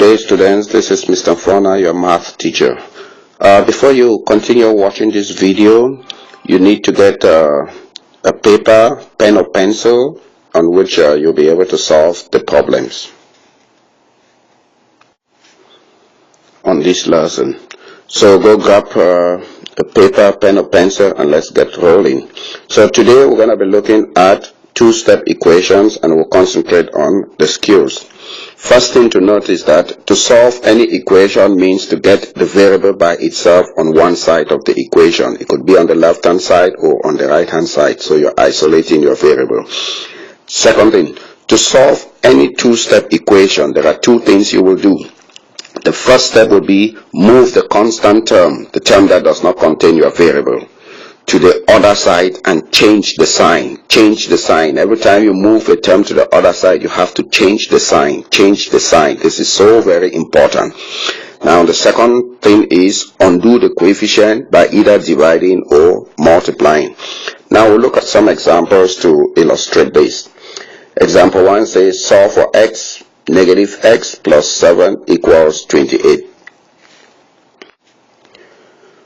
day, students. This is Mr. Fona, your math teacher. Before you continue watching this video, you need to get a paper, pen or pencil on which you'll be able to solve the problems on this lesson. So go grab a paper, pen or pencil and let's get rolling. So today we're going to be looking at two-step equations and we'll concentrate on the skills. First thing to note is that to solve any equation means to get the variable by itself on one side of the equation. It could be on the left-hand side or on the right-hand side, so you're isolating your variable. Second thing, to solve any two-step equation, there are two things you will do. The first step would be move the constant term, the term that does not contain your variable, to the other side and change the sign. Change the sign. Every time you move a term to the other side, you have to change the sign. Change the sign. This is so very important. Now the second thing is undo the coefficient by either dividing or multiplying. Now we'll look at some examples to illustrate this. Example 1 says solve for x, negative x plus 7 equals 28.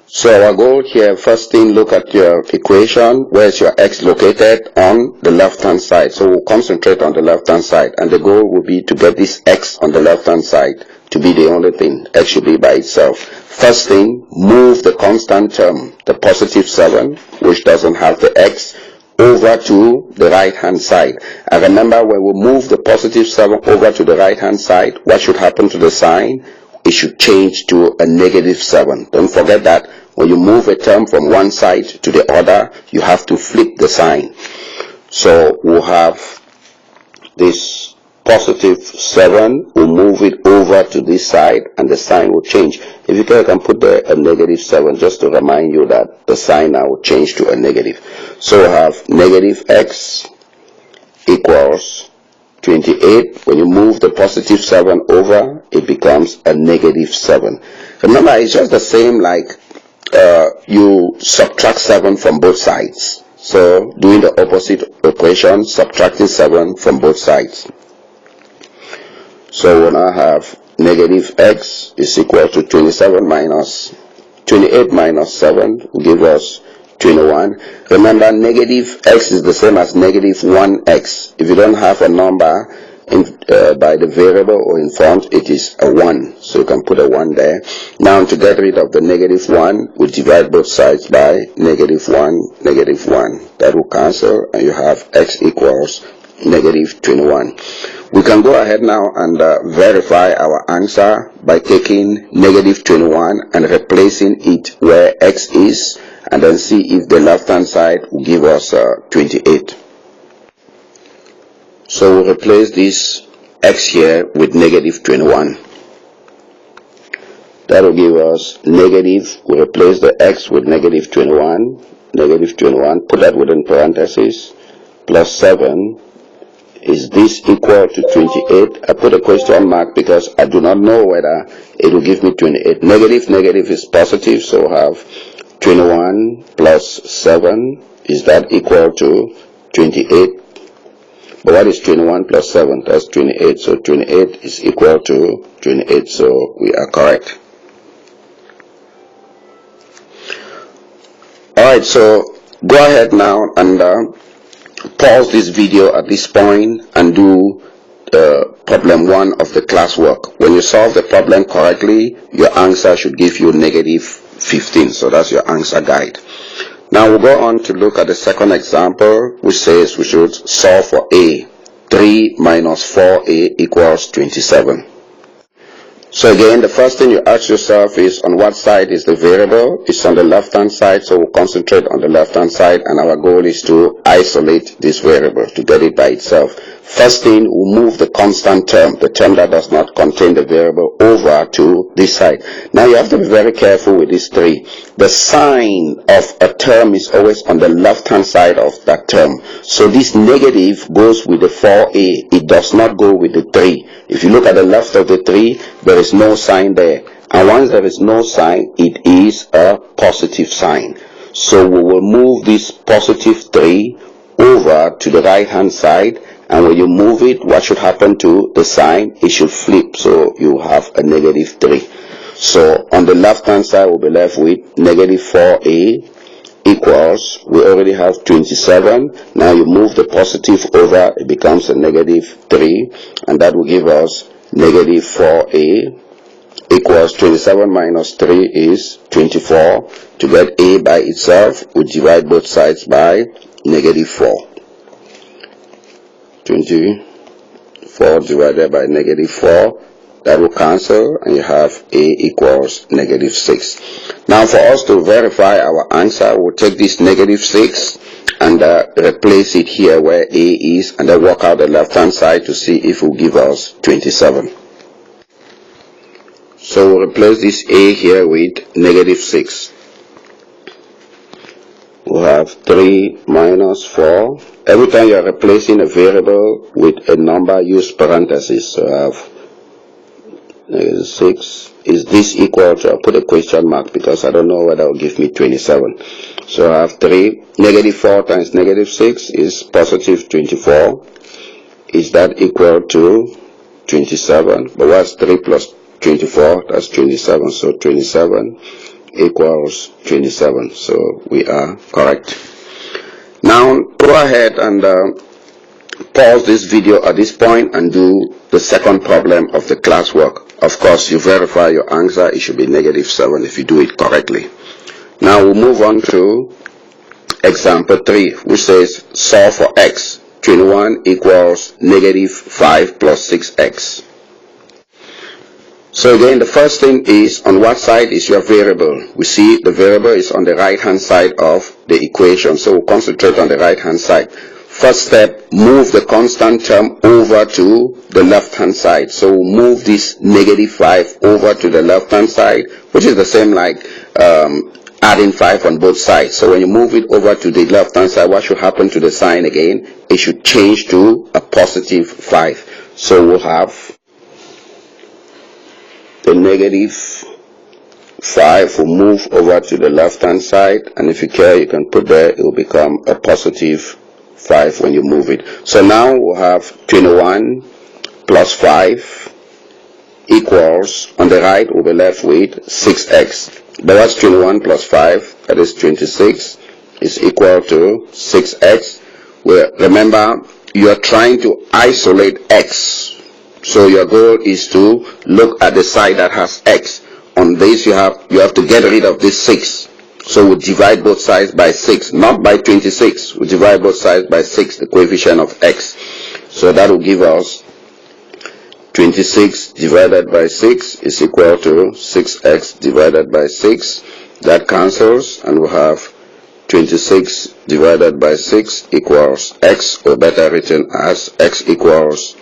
So our goal here, first thing, look at your equation. Where's your x located? On the left hand side. So we'll concentrate on the left hand side, and the goal will be to get this x on the left hand side to be the only thing. X should be by itself. First thing, move the constant term, the positive 7, which doesn't have the x, over to the right hand side. And remember, when we move the positive 7 over to the right hand side, what should happen to the sign? It should change to a negative 7. Don't forget that when you move a term from one side to the other, you have to flip the sign. So we'll have this positive 7, we'll move it over to this side and the sign will change. If you can put there a negative 7 just to remind you that the sign now will change to a negative. So we'll have negative x equals 28. When you move the positive 7 over, it becomes a negative 7. Remember, it's just the same like you subtract 7 from both sides. So doing the opposite operation, subtracting 7 from both sides. So we'll now have negative x is equal to 28 minus 7 will give us 21. Remember, negative x is the same as negative 1x. If you don't have a number by the variable or in front, it is a 1. So you can put a 1 there. Now to get rid of the negative 1, we divide both sides by negative 1, negative 1. That will cancel and you have x equals negative 21. We can go ahead now and verify our answer by taking negative 21 and replacing it where x is, and then see if the left hand side will give us 28. So we'll replace this x here with negative 21. That will give us negative, we'll replace the x with negative 21, put that within parentheses, plus 7. Is this equal to 28? I put a question mark because I do not know whether it will give me 28. Negative is positive, so we'll have 21 plus 7. Is that equal to 28? But what is 21 plus 7? That's 28. So 28 is equal to 28. So we are correct. Alright, so go ahead now and pause this video at this point and do problem 1 of the classwork. When you solve the problem correctly, your answer should give you negative 15. So that's your answer guide. Now we'll go on to look at the second example, which says we should solve for a. 3 minus 4a equals 27. So again, the first thing you ask yourself is on what side is the variable? It's on the left hand side, so we'll concentrate on the left hand side, and our goal is to isolate this variable, to get it by itself. First thing, we'll move the constant term, the term that does not contain the variable, over to this side. Now you have to be very careful with these 3. The sign of a term is always on the left hand side of that term. So this negative goes with the 4a. It does not go with the 3. If you look at the left of the 3, there is no sign there. And once there is no sign, it is a positive sign. So we will move this positive 3 over to the right hand side And when you move it, what should happen to the sign? It should flip, so you have a -3. So on the left hand side, we'll be left with -4a equals, we already have 27. Now you move the positive over, it becomes a -3, and that will give us -4a equals 27 minus 3 is 24. To get a by itself, we divide both sides by -4. 24 divided by -4, that will cancel, and you have a equals -6. Now for us to verify our answer, we'll take this -6 and replace it here where a is, and then work out the left hand side to see if it will give us 27. So we'll replace this a here with -6. We'll have 3 minus 4. Every time you're replacing a variable with a number, use parentheses. So I have -6. Is this equal to, I'll put a question mark because I don't know whether it will give me 27. So I have 3. -4 times -6 is positive 24. Is that equal to 27? But what's 3 plus 24? That's 27. So 27 equals 27. So we are correct. Now go ahead and pause this video at this point and do the second problem of the classwork. Of course, you verify your answer. It should be -7 if you do it correctly. Now we'll move on to example 3, which says solve for x. 21 equals -5 plus 6x. So again, the first thing is, on what side is your variable? We see the variable is on the right hand side of the equation, so we'll concentrate on the right hand side. First step, move the constant term over to the left hand side. So we'll move this -5 over to the left hand side, which is the same like adding 5 on both sides. So when you move it over to the left hand side, what should happen to the sign again? It should change to a +5. So we'll have the -5 will move over to the left hand side, and if you care, you can put there, it will become a +5 when you move it. So now we'll have 21 plus 5 equals, on the right we'll be left with 6x. But what's 21 plus 5? That is 26, is equal to 6x. Well, remember, you are trying to isolate x. So your goal is to look at the side that has x. On this you have to get rid of this 6. So we divide both sides by 6, not by 26. We divide both sides by 6, the coefficient of x. So that will give us 26 divided by 6 is equal to 6x divided by 6. That cancels, and we have 26 divided by 6 equals x, or better written as x equals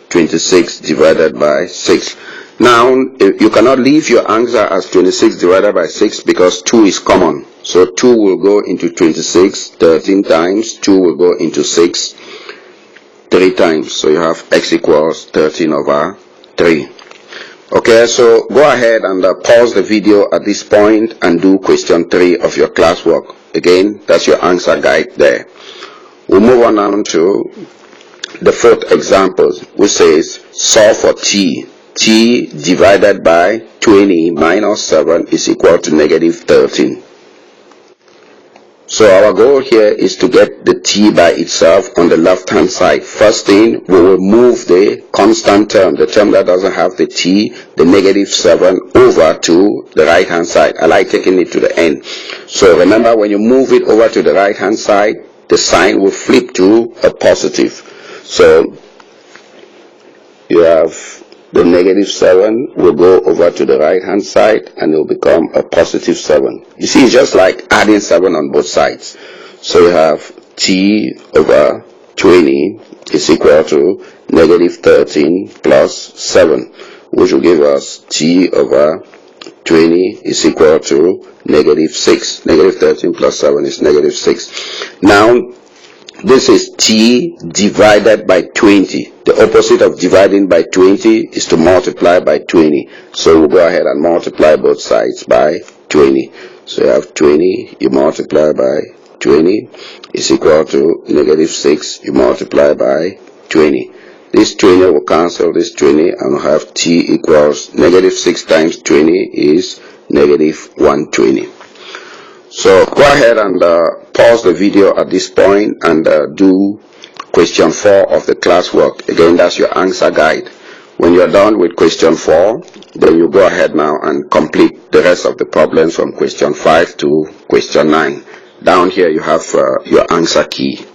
26 divided by 6. Now, you cannot leave your answer as 26 divided by 6 because 2 is common. So 2 will go into 26 13 times, 2 will go into 6 3 times. So you have x equals 13 over 3. Okay, so go ahead and pause the video at this point and do question 3 of your classwork. Again, that's your answer guide there. We'll move on now to the fourth example, which says solve for t. T divided by 20 minus 7 is equal to -13. So our goal here is to get the t by itself on the left hand side. First thing, we will move the constant term, the term that doesn't have the t, the -7, over to the right hand side. I like taking it to the end. So remember, when you move it over to the right hand side, the sign will flip to a positive. So you have the -7 will go over to the right hand side, and it will become a +7. You see, it's just like adding 7 on both sides. So you have t over 20 is equal to -13 plus 7, which will give us t over 20 is equal to -6. -13 plus 7 is -6. Now, this is t divided by 20. The opposite of dividing by 20 is to multiply by 20. So we'll go ahead and multiply both sides by 20. So you have 20, you multiply by 20 is equal to -6, you multiply by 20. This 20 will cancel this 20 and we'll have t equals negative 6 times 20 is negative 120. So go ahead and pause the video at this point and do question 4 of the classwork. Again, that's your answer guide. When you're done with question 4, then you go ahead now and complete the rest of the problems from question 5 to question 9. Down here you have your answer key.